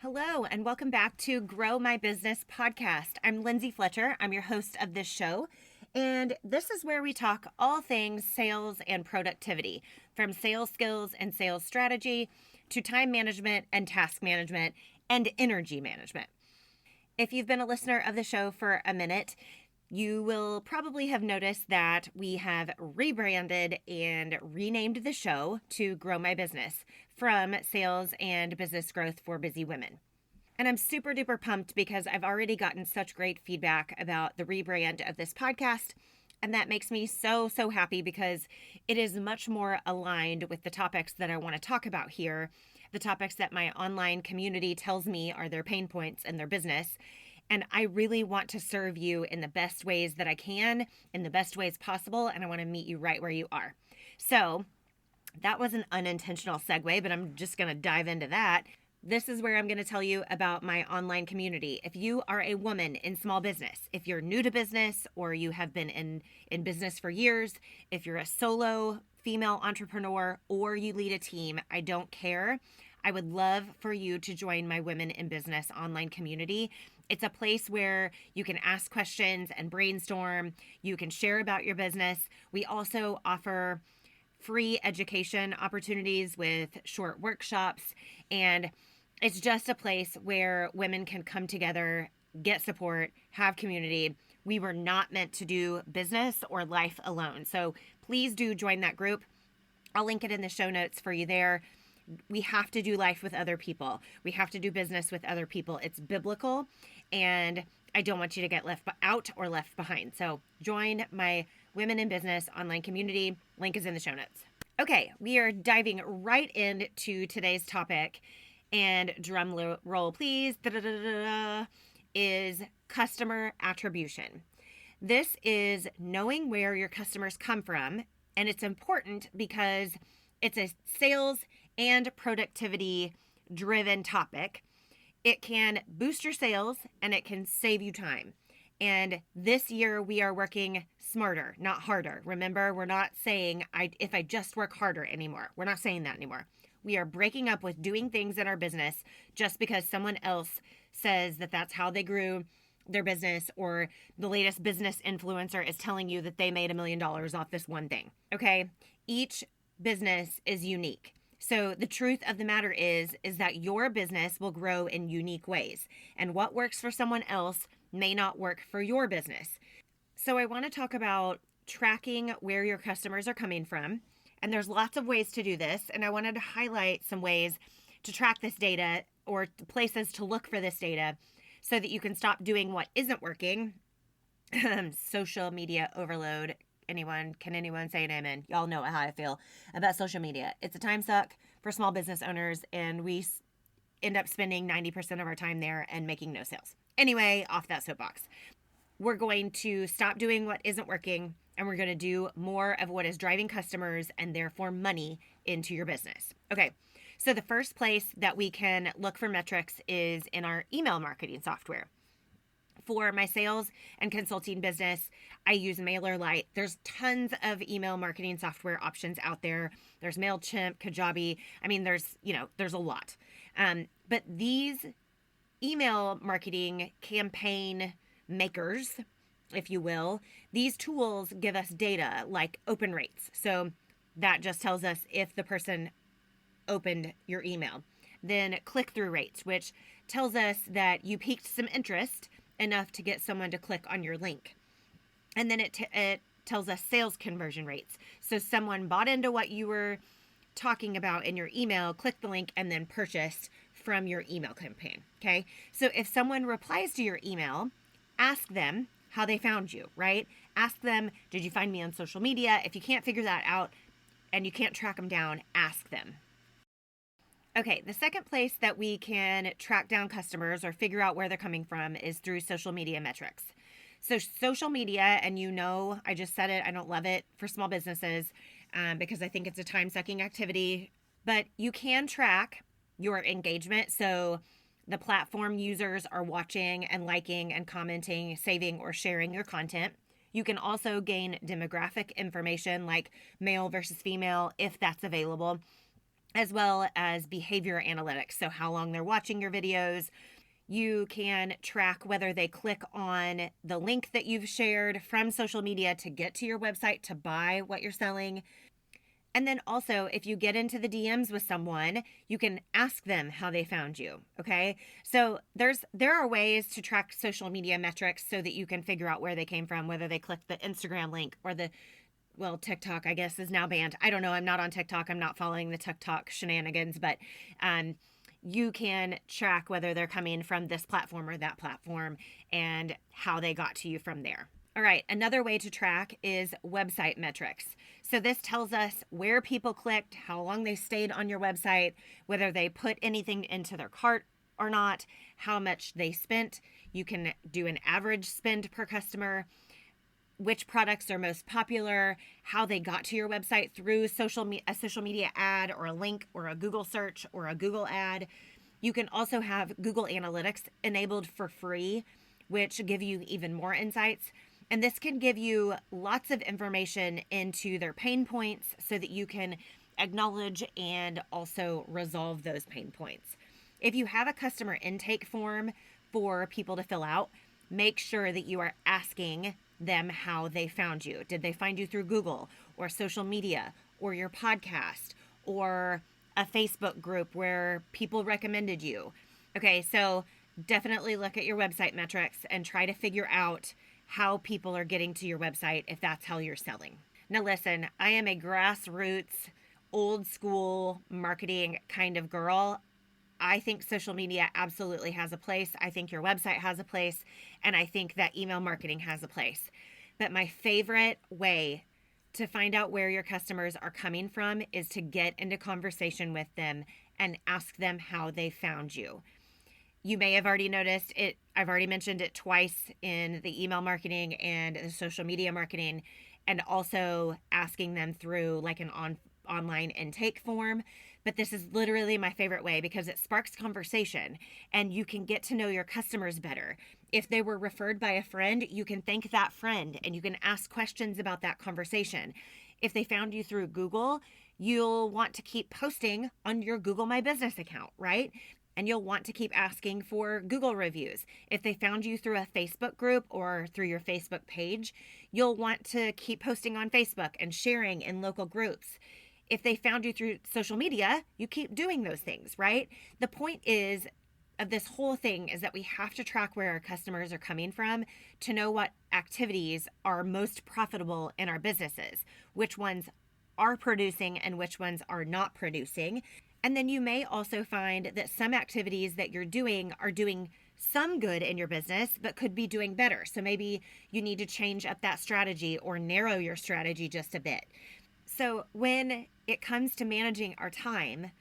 Hello, and welcome back to Grow My Business podcast. I'm Lindsay Fletcher. I'm your host of this show, and this is where we talk all things sales and productivity, from sales skills and sales strategy to time management and task management and energy management. If you've been a listener of the show for a minute, you will probably have noticed that we have rebranded and renamed the show to Grow My Business, from Sales and Business Growth for Busy Women. And I'm super duper pumped because I've already gotten such great feedback about the rebrand of this podcast. And that makes me so happy because it is much more aligned with the topics that I want to talk about here, the topics that my online community tells me are their pain points in their business. And I really want to serve you in the best ways that I can, in the best ways possible, and I want to meet you right where you are. So that was an unintentional segue, but I'm just going to dive into that. This is where I'm going to tell you about my online community. If you are a woman in small business, if you're new to business or you have been in business for years, if you're a solo female entrepreneur or you lead a team, I don't care. I would love for you to join my Women in Business online community. It's a place where you can ask questions and brainstorm. You can share about your business. We also offer free education opportunities with short workshops, and it's just a place where women can come together, get support, have community. We were not meant to do business or life alone, so please do join that group. I'll link it in the show notes for you there. We have to do life with other people. We have to do business with other people. It's biblical, and I don't want you to get left out or left behind. So join my Women in Business online community. Link is in the show notes. Okay, we are diving right into today's topic, and drum roll please, is customer attribution. This is knowing where your customers come from, and it's important because it's a sales and productivity driven topic. It can boost your sales and it can save you time. And this year we are working smarter, not harder. Remember, we're not saying if I just work harder anymore. We're not saying that anymore. We are breaking up with doing things in our business just because someone else says that that's how they grew their business, or the latest business influencer is telling you that they made $1 million off this one thing. Okay? Each business is unique. So the truth of the matter is that your business will grow in unique ways, and what works for someone else may not work for your business. So I want to talk about tracking where your customers are coming from, and there's lots of ways to do this, and I wanted to highlight some ways to track this data or places to look for this data so that you can stop doing what isn't working. Social media overload. Can anyone say an amen? Y'all know how I feel about social media. It's a time suck for small business owners, and we end up spending 90% of our time there and making no sales. Anyway, off that soapbox. We're going to stop doing what isn't working, and we're going to do more of what is driving customers and therefore money into your business. Okay, so the first place that we can look for metrics is in our email marketing software. For my sales and consulting business, I use MailerLite. There's tons of email marketing software options out there. There's MailChimp, Kajabi. I mean, there's a lot. But these email marketing campaign makers, if you will, these tools give us data like open rates. So that just tells us if the person opened your email. Then click-through rates, which tells us that you piqued some interest enough to get someone to click on your link. And then it tells us sales conversion rates. So someone bought into what you were talking about in your email, clicked the link, and then purchased from your email campaign. Okay. So if someone replies to your email, ask them how they found you, right? Ask them, did you find me on social media? If you can't figure that out and you can't track them down, ask them. Okay, the second place that we can track down customers or figure out where they're coming from is through social media metrics. So social media, and I just said it, I don't love it for small businesses because I think it's a time-sucking activity, but you can track your engagement. So the platform users are watching and liking and commenting, saving or sharing your content. You can also gain demographic information like male versus female if that's available. as well as behavior analytics. So how long they're watching your videos. You can track whether they click on the link that you've shared from social media to get to your website to buy what you're selling. And then also, if you get into the DMs with someone, you can ask them how they found you, okay? So there are ways to track social media metrics so that you can figure out where they came from, whether they clicked the Instagram link or TikTok, I guess, is now banned. I don't know. I'm not on TikTok. I'm not following the TikTok shenanigans, but you can track whether they're coming from this platform or that platform and how they got to you from there. All right, another way to track is website metrics. So this tells us where people clicked, how long they stayed on your website, whether they put anything into their cart or not, how much they spent. You can do an average spend per customer, which products are most popular, how they got to your website through a social media ad or a link or a Google search or a Google ad. You can also have Google Analytics enabled for free, which give you even more insights. And this can give you lots of information into their pain points so that you can acknowledge and also resolve those pain points. If you have a customer intake form for people to fill out, make sure that you are asking them how they found you. Did they find you through Google or social media or your podcast or a Facebook group where people recommended you? Okay, so definitely look at your website metrics and try to figure out how people are getting to your website if that's how you're selling. Now listen, I am a grassroots, old school marketing kind of girl. I think social media absolutely has a place. I think your website has a place. And I think that email marketing has a place. But my favorite way to find out where your customers are coming from is to get into conversation with them and ask them how they found you. You may have already noticed it. I've already mentioned it twice in the email marketing and the social media marketing, and also asking them through like an online intake form. But this is literally my favorite way because it sparks conversation and you can get to know your customers better. If they were referred by a friend, you can thank that friend and you can ask questions about that conversation. If they found you through Google, you'll want to keep posting on your Google My Business account, right? And you'll want to keep asking for Google reviews. If they found you through a Facebook group or through your Facebook page, you'll want to keep posting on Facebook and sharing in local groups. If they found you through social media, you keep doing those things, right? The point of this whole thing is that we have to track where our customers are coming from to know what activities are most profitable in our businesses, which ones are producing and which ones are not producing. And then you may also find that some activities that you're doing are doing some good in your business, but could be doing better. So maybe you need to change up that strategy or narrow your strategy just a bit. So when it comes to managing our time,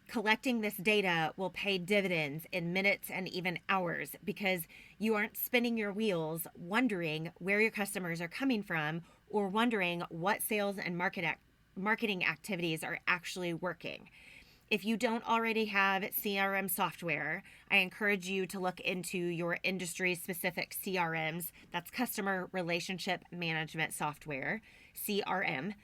collecting this data will pay dividends in minutes and even hours because you aren't spinning your wheels wondering where your customers are coming from or wondering what sales and marketing activities are actually working. If you don't already have CRM software, I encourage you to look into your industry-specific CRMs. That's Customer Relationship Management Software, CRM.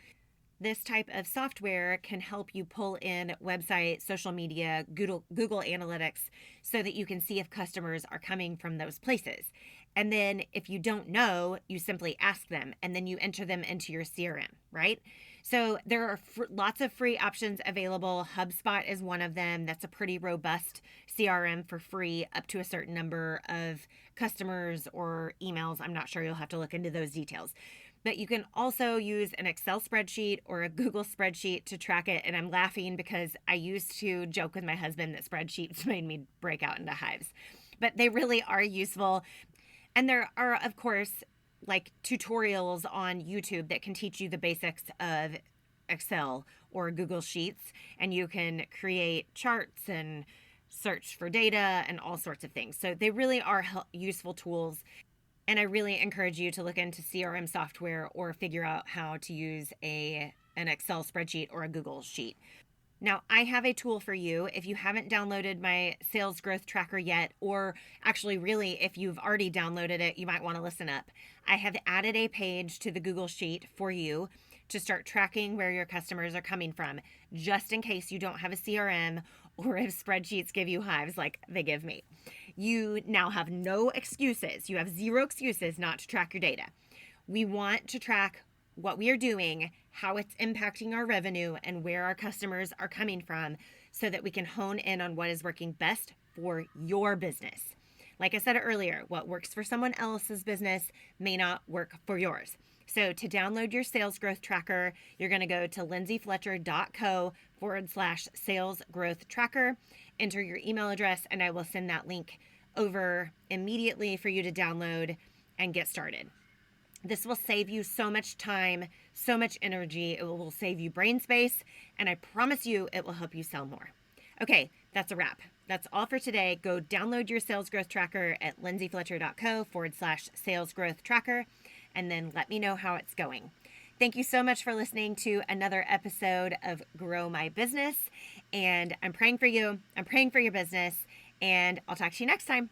This type of software can help you pull in website, social media, Google Analytics so that you can see if customers are coming from those places. And then if you don't know, you simply ask them and then you enter them into your CRM, right? So there are lots of free options available. HubSpot is one of them. That's a pretty robust CRM for free up to a certain number of customers or emails. I'm not sure. You'll have to look into those details. But you can also use an Excel spreadsheet or a Google spreadsheet to track it. And I'm laughing because I used to joke with my husband that spreadsheets made me break out into hives. But they really are useful. And there are, of course, like tutorials on YouTube that can teach you the basics of Excel or Google Sheets. And you can create charts and search for data and all sorts of things. So they really are useful tools. And I really encourage you to look into CRM software or figure out how to use an Excel spreadsheet or a Google Sheet. Now, I have a tool for you if you haven't downloaded my sales growth tracker yet, or actually really if you've already downloaded it, you might want to listen up. I have added a page to the Google Sheet for you to start tracking where your customers are coming from, just in case you don't have a CRM or if spreadsheets give you hives like they give me. You now have no excuses. You have zero excuses not to track your data. We want to track what we are doing, how it's impacting our revenue, and where our customers are coming from so that we can hone in on what is working best for your business. Like I said earlier, what works for someone else's business may not work for yours. So to download your sales growth tracker, you're going to go to lindsayfletcher.co/sales growth tracker, enter your email address, and I will send that link over immediately for you to download and get started. This will save you so much time, so much energy. It will save you brain space, and I promise you it will help you sell more. Okay, that's a wrap. That's all for today. Go download your sales growth tracker at lindsayfletcher.co/sales growth tracker, and then let me know how it's going. Thank you so much for listening to another episode of Grow My Business, and I'm praying for you. I'm praying for your business, and I'll talk to you next time.